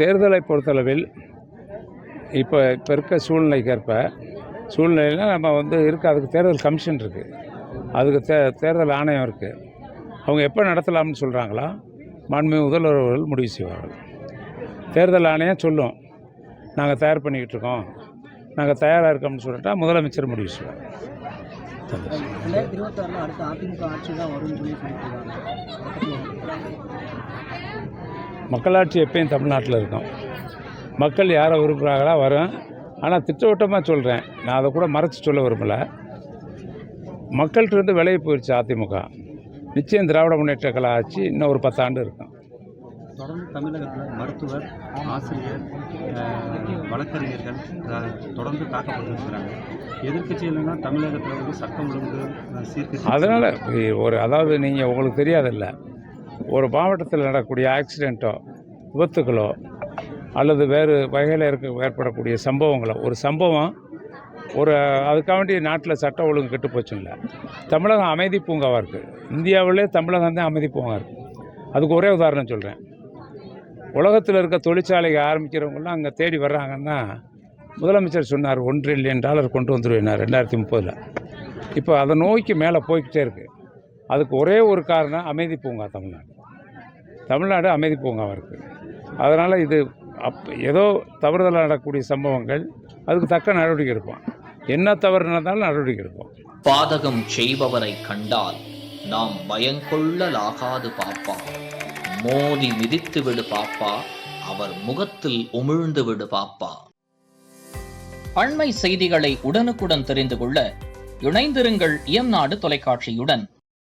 தேர்தலை பொறுத்தளவில் இப்போ இருக்க சூழ்நிலையில் நம்ம அதுக்கு தேர்தல் கமிஷன் இருக்குது, அதுக்கு தேர்தல் ஆணையம் இருக்குது. அவங்க எப்போ நடத்தலாம்னு சொல்கிறாங்களா மாண்புமிகு முதல்வர் அவர்கள் முடிவு செய்வார்கள். தேர்தல் ஆணையம் சொல்லும் நாங்கள் தயார் பண்ணிக்கிட்டு இருக்கோம், நாங்கள் தயாராக இருக்கோம்னு சொல்லிட்டா முதலமைச்சர் முடிவு செய்வார். 2026 அடுத்த அதிமுக ஆட்சி தான் வரும்னு சொல்லி சொல்லியிருக்காங்க. மக்களாட்சி எப்பயும் தமிழ்நாட்டில் இருக்கும். மக்கள் யாரை விரும்புகிறாங்களா வரும். ஆனால் திட்டவட்டமாக சொல்கிறேன், நான் அதை கூட மறைச்சி சொல்ல விரும்பலை. மக்கள்கிட்ட விலகி போயிடுச்சு அதிமுக. நிச்சயம் திராவிட முன்னேற்ற கழக ஆட்சி இன்னும் ஒரு 10 ஆண்டு இருக்கும். தொடர்ந்து தமிழகத்தில் மருத்துவர், ஆசிரியர், வழக்கறிஞர்கள் தொடர்ந்து தாக்கப்பட்டிருக்கிறாங்க. எதிர்க்கட்சிகள்னா தமிழகத்தில் சட்டம் ஒழுங்கு சீர்திருத்தம். அதனால் அதாவது நீங்கள் உங்களுக்கு தெரியாதில்ல, ஒரு மாவட்டத்தில் நடக்கக்கூடிய ஆக்சிடெண்ட்டோ விபத்துகளோ அல்லது வேறு வகையில் ஏற்படக்கூடிய சம்பவங்களோ, ஒரு சம்பவம் அதுக்காக வேண்டிய நாட்டில் சட்ட ஒழுங்கு கெட்டு போச்சும் இல்லை. தமிழகம் அமைதி பூங்காவாக இருக்குது. இந்தியாவிலே தமிழகம் தான் அமைதி பூங்கா இருக்குது. அதுக்கு ஒரே உதாரணம் சொல்கிறேன். உலகத்தில் இருக்க தொழிற்சாலையை ஆரம்பிக்கிறவங்களாம் அங்கே தேடி வர்றாங்கன்னா முதலமைச்சர் சொன்னார் $1 trillion கொண்டு வந்துடுவேன் 2030. இப்போ அதை நோக்கி மேலே போய்கிட்டே இருக்குது. அதுக்கு ஒரே ஒரு காரணம் அமைதி பூங்கா. தமிழ்நாடு அமைதி பூங்காவாக இருக்குது. அதனால் இது ஏதோ தவறுதலாக நடக்கக்கூடிய சம்பவங்கள், அதுக்கு தக்க நடவடிக்கை எடுப்போம். என்ன தவறு நடந்தாலும் நடவடிக்கை எடுப்போம். பாதகம் செய்பவரை கண்டால் நாம் பயங்கொள்ளலாகாது பாப்பா, மோதி மிதித்து விடு பாப்பா, அவர் முகத்தில் உமிழ்ந்து விடு பாப்பா. அண்மை செய்திகளை உடனுக்குடன் தெரிந்து கொள்ள இணைந்திருங்கள் இயம்நாடு தொலைக்காட்சியுடன்.